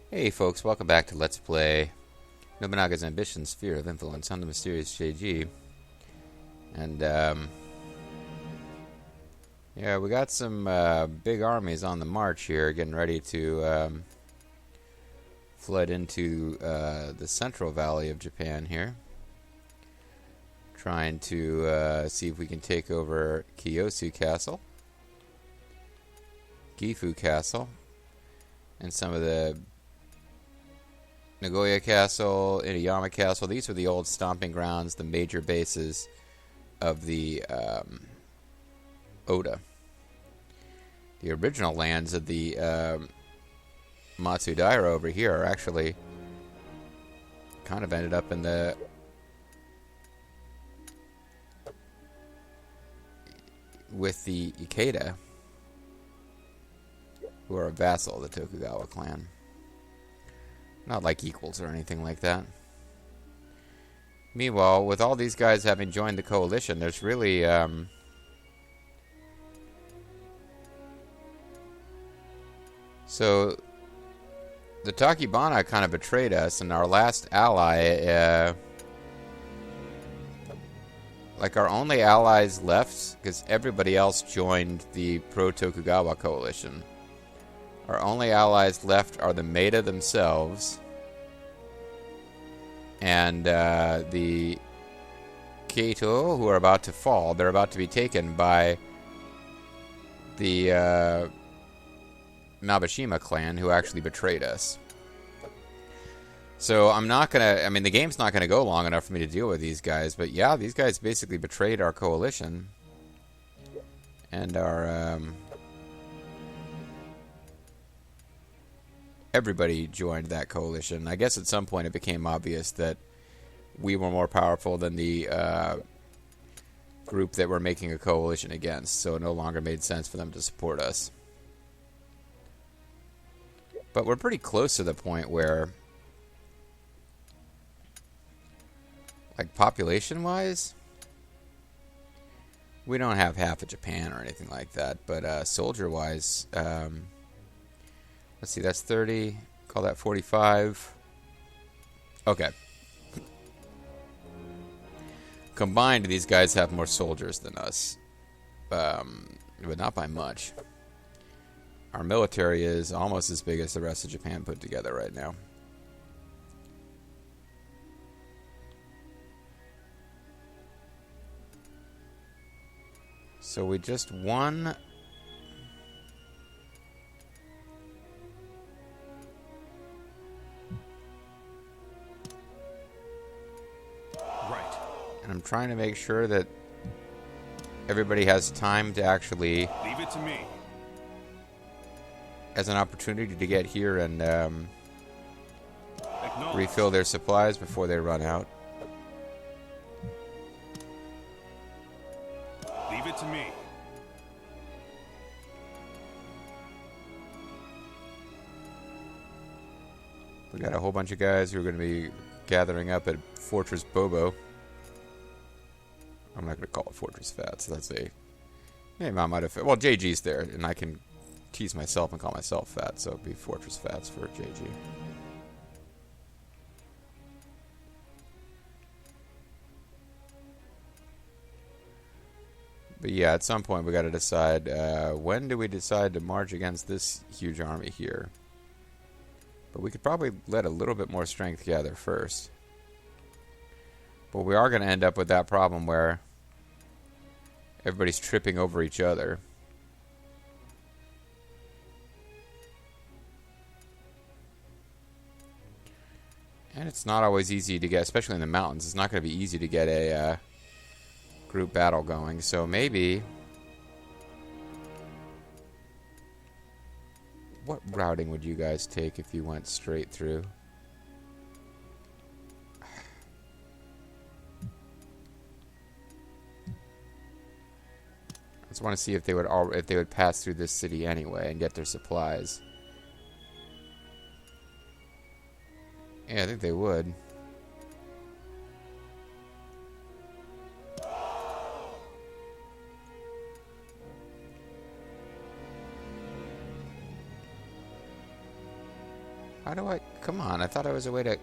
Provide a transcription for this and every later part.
Hey folks, welcome back to Let's Play Nobunaga's Ambition Sphere of Influence. I'm the mysterious JG. And, yeah, we got some big armies on the march here, getting ready to flood into the central valley of Japan here. Trying to see if we can take over Kiyosu Castle, Gifu Castle, and some of the Nagoya Castle, Inuyama Castle. These were the old stomping grounds, the major bases of the Oda. The original lands of the Matsudaira over here are actually kind of ended up in the with the Ikeda, who are a vassal of the Tokugawa clan. Not like equals or anything like that. Meanwhile, with all these guys having joined the coalition, there's really so the Takibana kind of betrayed us, and our last ally, like our only allies left, because everybody else joined the pro-Tokugawa coalition. Our only allies left are the Maeda themselves and the Keito, who are about to fall. They're about to be taken by the Mabashima clan, who actually betrayed us. So I'm not going to... I mean, the game's not going to go long enough for me to deal with these guys, but yeah, these guys basically betrayed our coalition. And our... everybody joined that coalition. I guess at some point it became obvious that we were more powerful than the group that we're making a coalition against, so it no longer made sense for them to support us. But we're pretty close to the point where, like, population-wise, we don't have half of Japan or anything like that, but soldier-wise, let's see, that's 30. Call that 45. Okay. Combined, these guys have more soldiers than us. But not by much. Our military is almost as big as the rest of Japan put together right now. So we just won... And I'm trying to make sure that everybody has time to actually... Leave it to me. As an opportunity to get here and refill their supplies before they run out. Leave it to me. We got a whole bunch of guys who are going to be gathering up at Fortress Bobo. I'm not going to call it Fortress Fat, so that's a... Maybe I might have... Well, JG's there, and I can tease myself and call myself fat, so it'd be Fortress Fats for JG. But yeah, at some point we got to decide, when do we decide to march against this huge army here? But we could probably let a little bit more strength gather first. But we are going to end up with that problem where everybody's tripping over each other. And it's not always easy to get, especially in the mountains. It's not going to be easy to get a group battle going. So maybe... What routing would you guys take if you went straight through? I just want to see if they would pass through this city anyway and get their supplies. Yeah, I think they would. How do I... Come on, I thought I was a way to...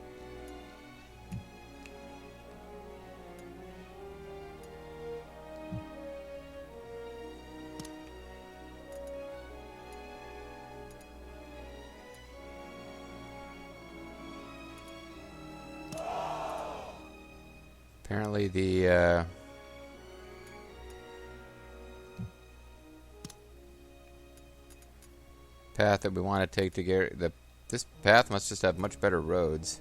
Apparently the, path that we want to take to get... This path must just have much better roads.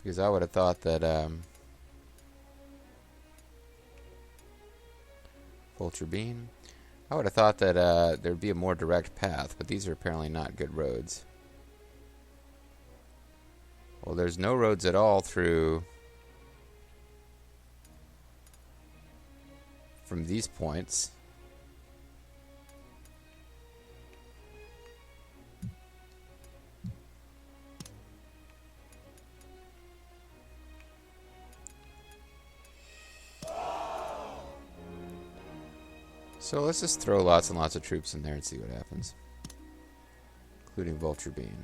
Because I would have thought that, Vulture Beam. I would have thought that, there'd be a more direct path, but these are apparently not good roads. Well, there's no roads at all through... from these points. So let's just throw lots and lots of troops in there and see what happens. Including Vulture Beam.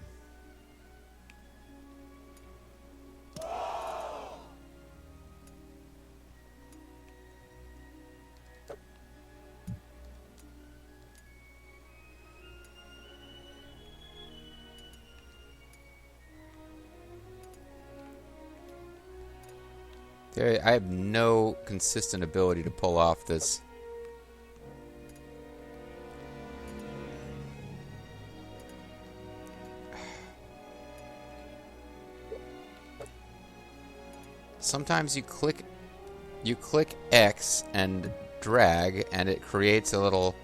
I have no consistent ability to pull off this. Sometimes you click X and drag and it creates a little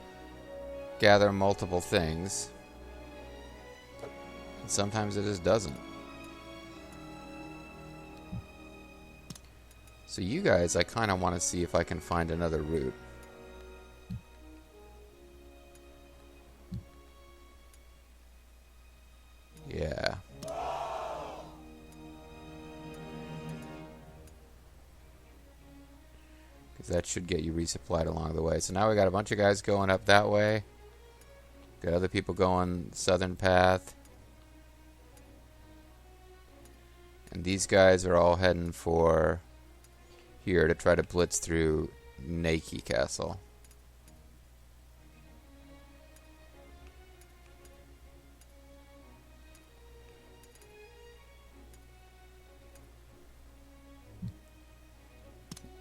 gather multiple things. And sometimes it just doesn't. So you guys, I kind of want to see if I can find another route. Yeah. Because that should get you resupplied along the way. So now we got a bunch of guys going up that way. Got other people going southern path. And these guys are all heading for... here to try to blitz through Naki Castle.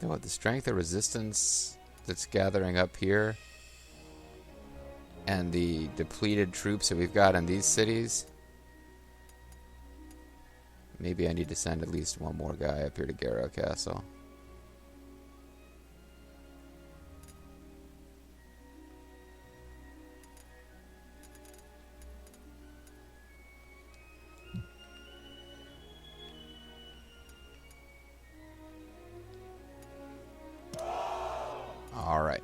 You know what, the strength of resistance that's gathering up here and the depleted troops that we've got in these cities, maybe I need to send at least one more guy up here to Garo Castle. Alright.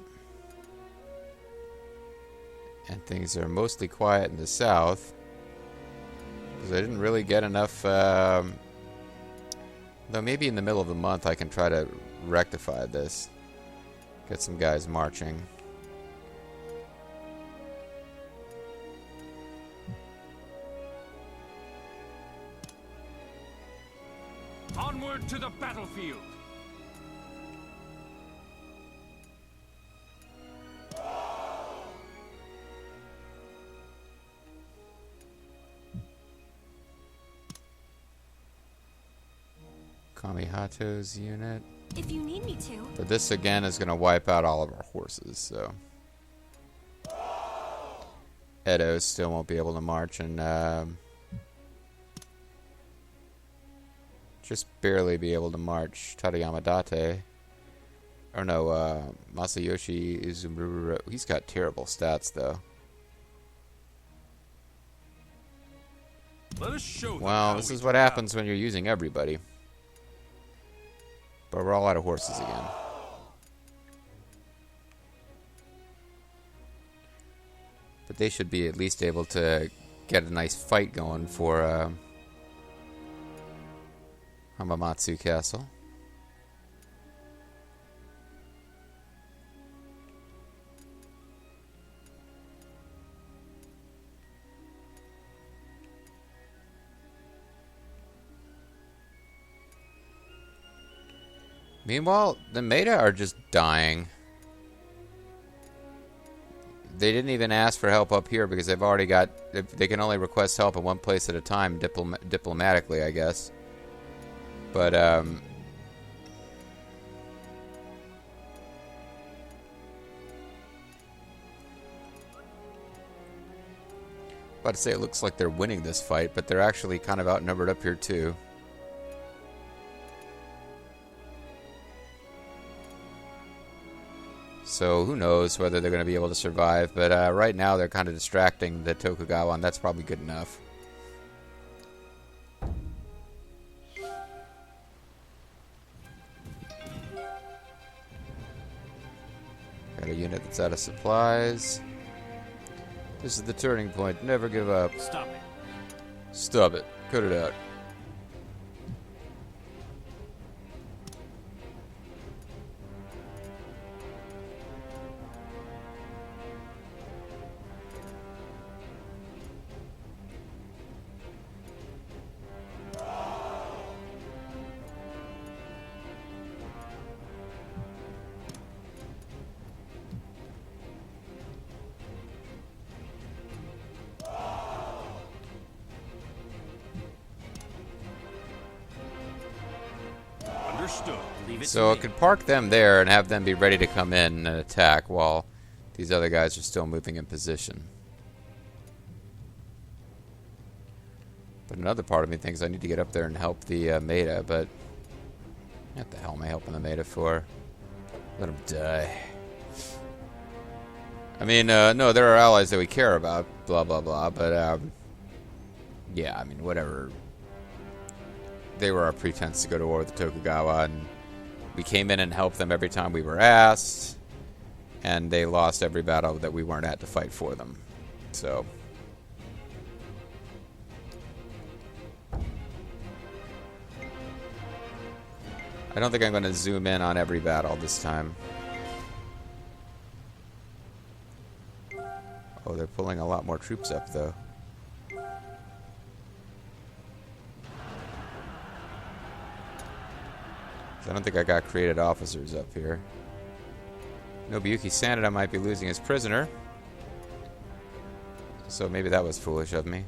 And things are mostly quiet in the south. Because I didn't really get enough... though maybe in the middle of the month I can try to rectify this. Get some guys marching. Onward to the battlefield! Kamihato's unit. If you need me to. But this again is going to wipe out all of our horses, so. Edo still won't be able to march, and just barely be able to march Tadayama Date. Or no, Masayoshi Izumuru. He's got terrible stats, though. Let us show them Well, how this we is what do it. happens when you're using everybody. But we're all out of horses again. But they should be at least able to get a nice fight going for Hamamatsu Castle. Meanwhile, the Meta are just dying. They didn't even ask for help up here because they've already got... They can only request help in one place at a time, diplomatically, I guess. But, about to say it looks like they're winning this fight, but they're actually kind of outnumbered up here, too. So who knows whether they're going to be able to survive. But right now they're kind of distracting the Tokugawa, and that's probably good enough. Got a unit that's out of supplies. This is the turning point. Never give up. Stop it. Stop it. Cut it out. Understood. Leave it So to I could park them there and have them be ready to come in and attack while these other guys are still moving in position. But another part of me thinks I need to get up there and help the Meta, but what the hell am I helping the Meta for? Let them die. I mean, no, there are allies that we care about, blah, blah, blah, but, yeah, I mean, whatever. They were our pretense to go to war with the Tokugawa, and we came in and helped them every time we were asked, and they lost every battle that we weren't at to fight for them. So I don't think I'm going to zoom in on every battle this time. Oh, they're pulling a lot more troops up, though. I don't think I got created officers up here. Nobuyuki Sanada might be losing his prisoner. So maybe that was foolish of me.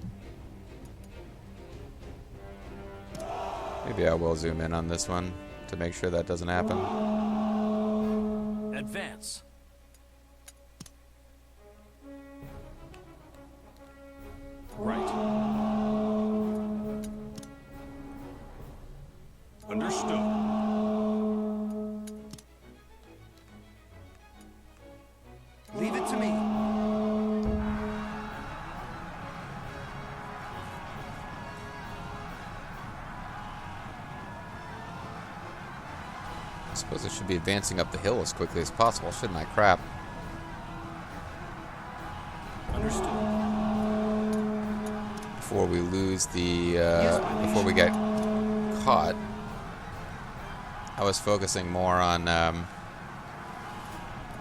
Maybe I will zoom in on this one to make sure that doesn't happen. advance. Right. Understood. Leave it to me. I suppose I should be advancing up the hill as quickly as possible, shouldn't I? Crap. Understood. Before we lose the, before we get caught, I was focusing more on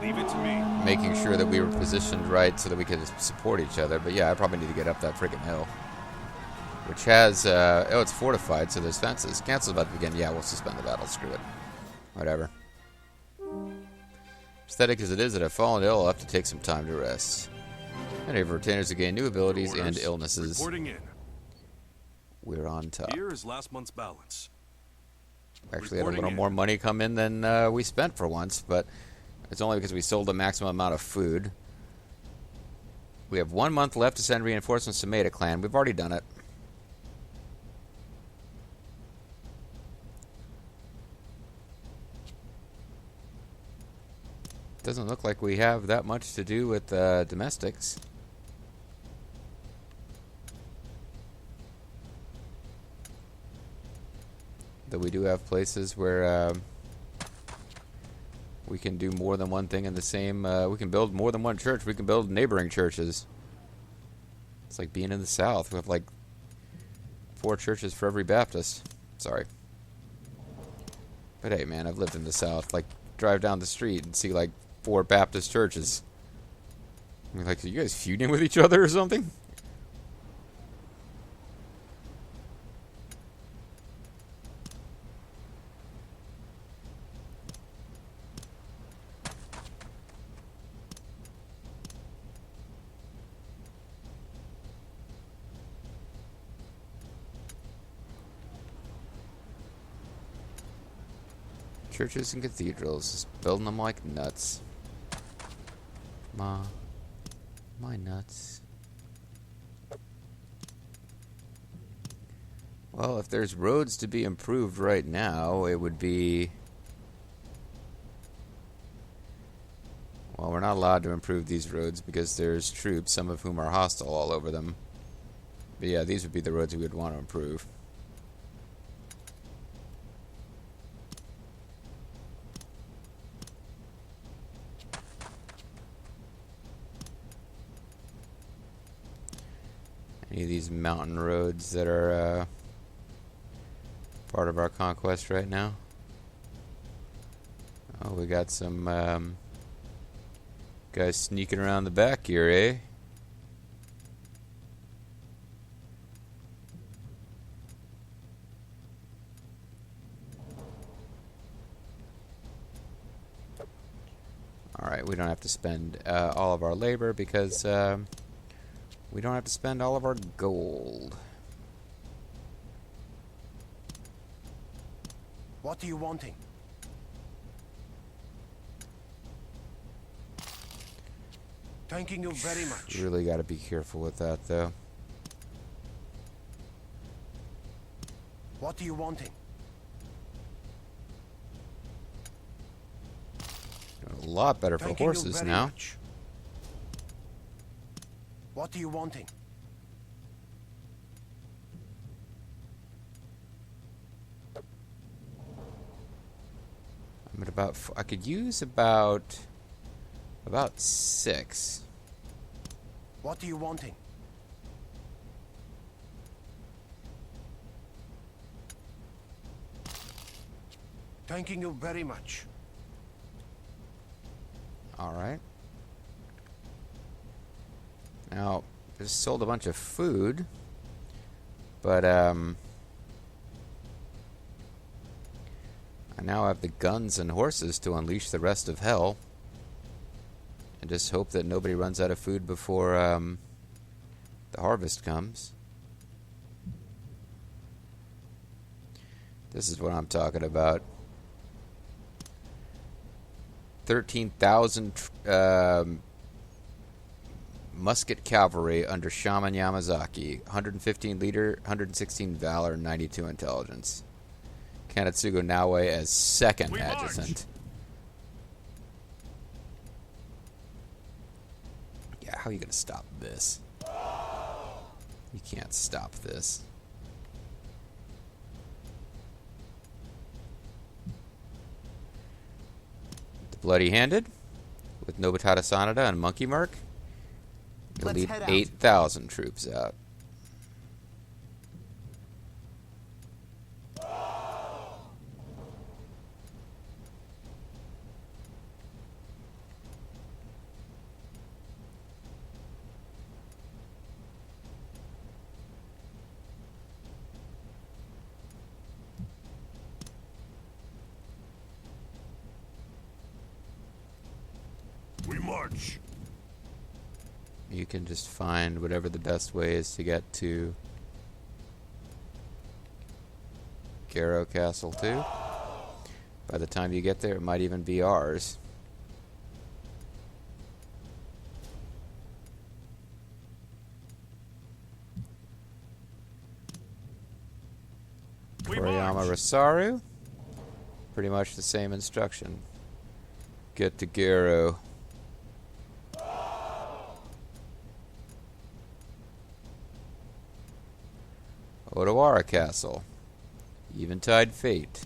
Leave it to me. making sure that we were positioned right so that we could support each other. But yeah, I probably need to get up that freaking hill. Which has, oh, it's fortified, so there's fences. Cancel about to begin. Yeah, we'll suspend the battle. Screw it. Whatever. Aesthetic as it is, that I've fallen ill, I'll have to take some time to rest. Many of our retainers have gained new abilities and illnesses. Reporting in. We're on top. Here is last month's balance. Actually had a Reporting little in. more money come in than we spent for once, but it's only because we sold the maximum amount of food. We have 1 month left to send reinforcements to Maida Clan. We've already done it. Doesn't look like we have that much to do with domestics. Though we do have places where we can do more than one thing in the same... we can build more than one church. We can build neighboring churches. It's like being in the South. We have like 4 churches for every Baptist. Sorry. But hey, man, I've lived in the South. Like, drive down the street and see like 4 Baptist churches. I mean, like, are you guys feuding with each other or something? Churches and cathedrals, just building them like nuts. My nuts. Well, if there's roads to be improved right now, it would be... Well, we're not allowed to improve these roads because there's troops, some of whom are hostile all over them. But yeah, these would be the roads we would want to improve. Any of these mountain roads that are part of our conquest right now? Oh, we got some guys sneaking around the back here, eh? Alright, we don't have to spend all of our labor because we don't have to spend all of our gold. What are you wanting? Thanking you very much. Really got to be careful with that, though. What are you wanting? Doing a lot better for Thanking you horses very now. much. What are you wanting? I'm at about... I could use about 6. What are you wanting? Thanking you very much. Alright. Now, just sold a bunch of food, but I now have the guns and horses to unleash the rest of hell, and just hope that nobody runs out of food before the harvest comes. This is what I'm talking about. 13,000 musket cavalry under Shaman Yamazaki, 115 leader, 116 valor, 92 intelligence. Kanetsugu Naoe as second adjutant. Yeah, how are you going to stop this? You can't stop this. The Bloody Handed with Nobutada Sanada and Monkey Mark. You'll lead 8,000 troops out. We march. You can just find whatever the best way is to get to Garo Castle too. By the time you get there, it might even be ours. Toriyama Rosaru. Pretty much the same instruction. Get to Garo. Odawara Castle. Eventide Fate.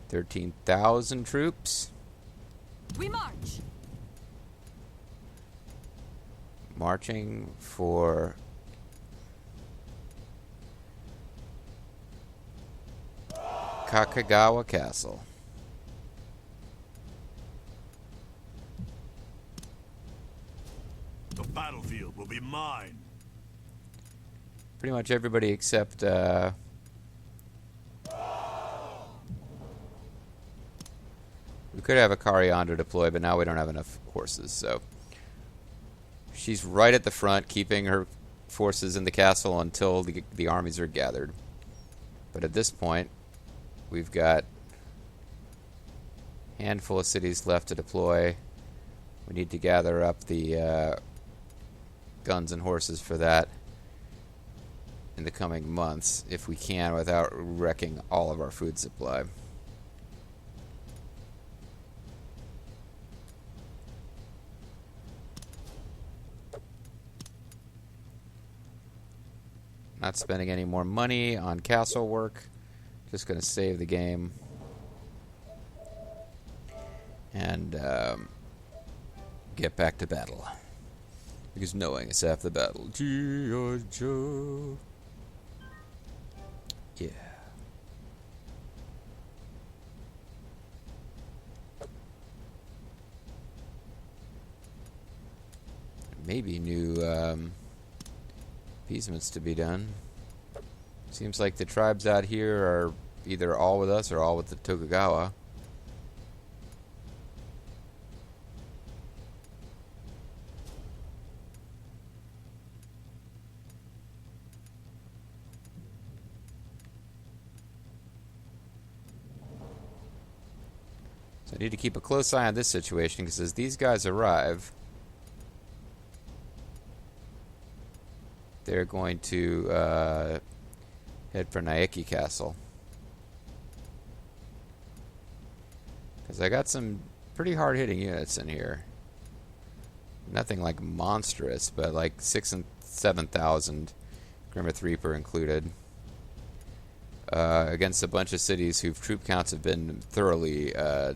13,000 troops. We march. Marching for Kakagawa Castle. The battlefield will be mine. Pretty much everybody except we could have a Cariando deploy, but now we don't have enough horses, so she's right at the front, keeping her forces in the castle until the armies are gathered. But at this point, we've got Handful of cities left to deploy. We need to gather up the guns and horses for that in the coming months, if we can, without wrecking all of our food supply. Not spending any more money on castle work. Just going to save the game. And get back to battle. Because knowing is half the battle. G.I. Joe. Yeah. Maybe new appeasements to be done. Seems like the tribes out here are either all with us or all with the Tokugawa. So I need to keep a close eye on this situation, because as these guys arrive, they're going to head for Naeki Castle. Because I got some pretty hard-hitting units in here. Nothing like monstrous, but like 6,000 and 7,000, Grimmith Reaper included. Against a bunch of cities whose troop counts have been thoroughly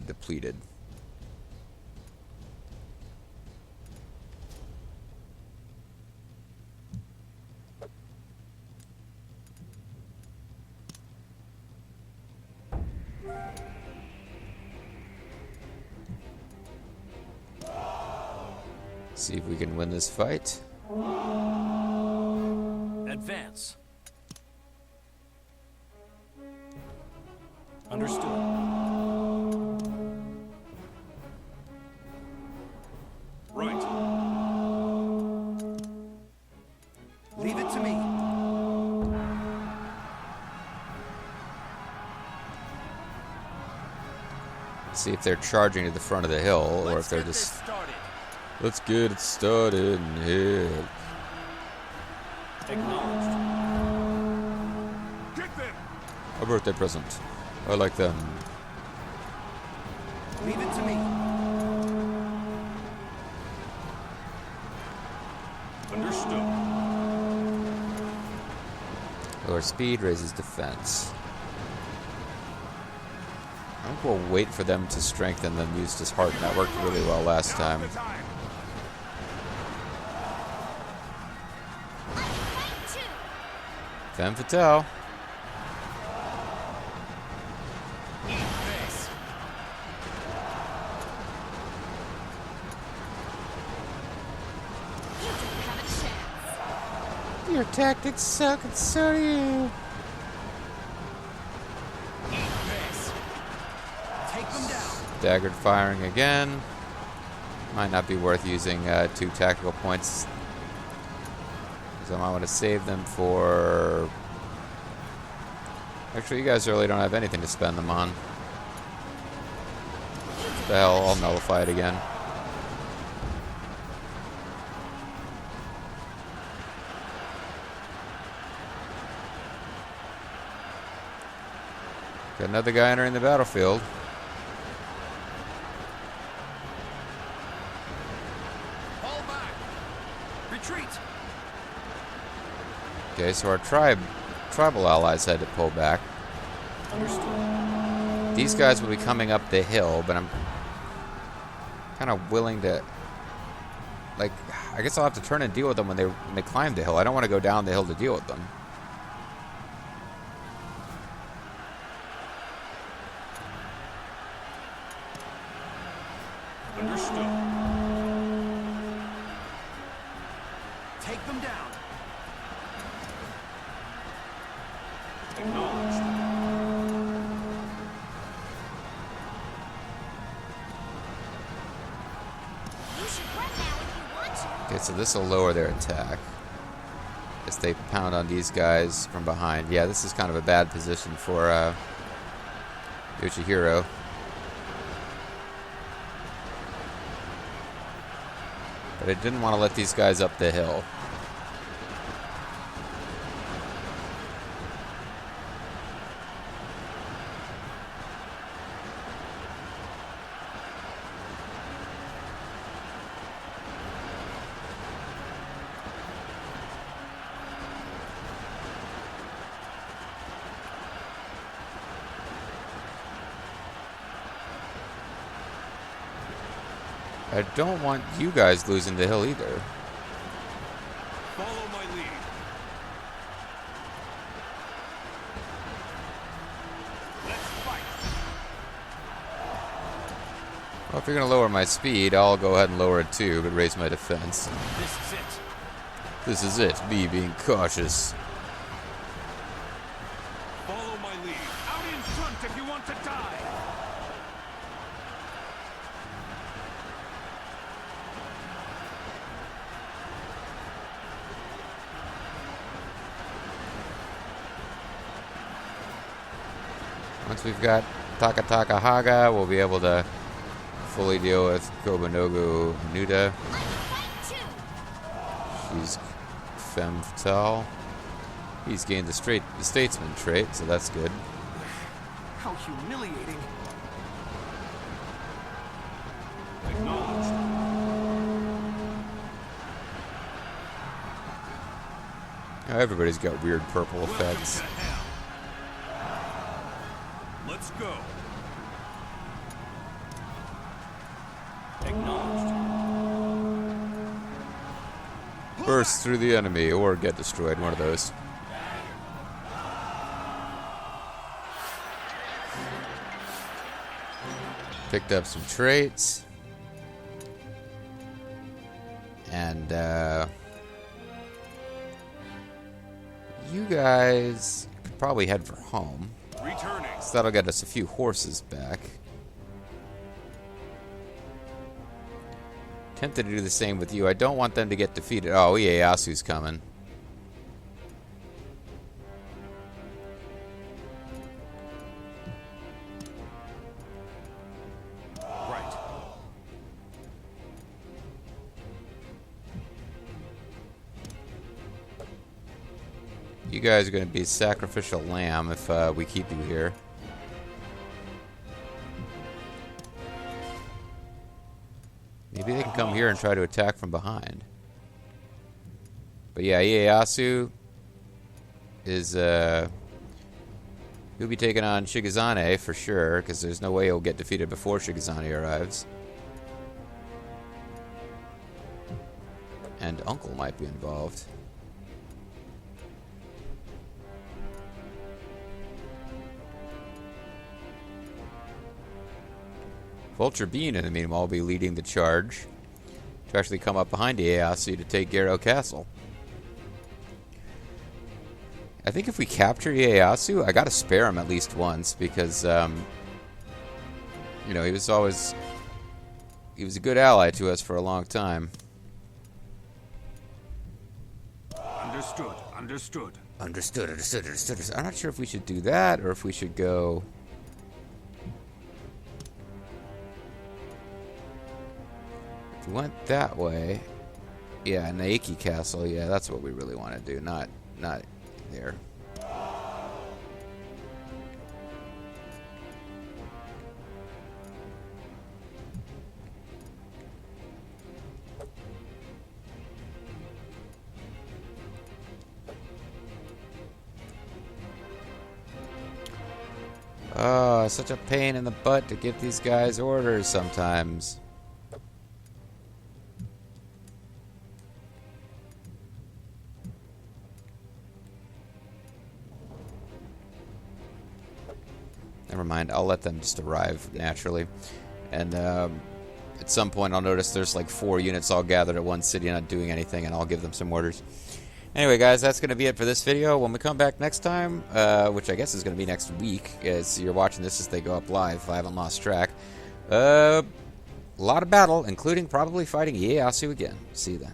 depleted. See if we can win this fight. Advance. Understood. Right. Leave it to me. See if they're charging to the front of the hill, or if they're just... Let's get it started and head. Acknowledged. Get them. A birthday present. I like them. Leave it to me. Understood. Lower speed raises defense. I think we'll wait for them to strengthen them. Use dishearten. That worked really well last time. Femme fatale. Your tactics suck, and so do you. Take them down. Staggered firing again. Might not be worth using 2 tactical points. So I might want to save them for... Actually, you guys really don't have anything to spend them on. What the hell, I'll nullify it again. Got another guy entering the battlefield. Fall back. Retreat. Okay, so our tribal allies had to pull back. Understood. These guys will be coming up the hill, but I'm kind of willing to... Like, I guess I'll have to turn and deal with them when they climb the hill. I don't want to go down the hill to deal with them. Understood. Take them down. Acknowledged. You should run now if you want to. Okay, so this will lower their attack as they pound on these guys from behind. Yeah, this is kind of a bad position for Yoshihiro. But I didn't want to let these guys up the hill. I don't want you guys losing the hill either. Follow my lead. Let's fight. Well, if you're going to lower my speed, I'll go ahead and lower it too, but raise my defense. This is it. This is it, me being cautious. Follow my lead. Out in front if you want to die. Once we've got Taka Haga, we'll be able to fully deal with Nobunaga Nuda. I can fight too. She's femme fatale. He's gained the statesman trait, so that's good. How humiliating. Acknowledged. Now everybody's got weird purple Welcome effects. to hell. Let's go. Acknowledged. Burst through the enemy or get destroyed, one of those. Picked up some traits. And you guys could probably head for home. Returning. So that'll get us a few horses back. Tempted to do the same with you. I don't want them to get defeated. Oh, Ieyasu's coming. Right. You guys are going to be sacrificial lamb if we keep you here. Maybe they can come here and try to attack from behind. But yeah, Ieyasu is he'll be taking on Shigezane for sure, because there's no way he'll get defeated before Shigezane arrives. And Uncle might be involved. Vulture Bean, in the meanwhile, will be leading the charge to actually come up behind Ieyasu to take Garo Castle. I think if we capture Ieyasu, I gotta spare him at least once because, you know, he was a good ally to us for a long time. Understood. Understood. Understood. I'm not sure if we should do that or if we should go. If we went that way, yeah, Naiki Castle, yeah, that's what we really want to do, not there. Oh, it's such a pain in the butt to give these guys orders sometimes. Never mind, I'll let them just arrive naturally. And at some point I'll notice there's like 4 units all gathered at one city not doing anything, and I'll give them some orders. Anyway, guys, that's going to be it for this video. When we come back next time, which I guess is going to be next week, as you're watching this as they go up live, if I haven't lost track. A lot of battle, including probably fighting Ieyasu again. See you then.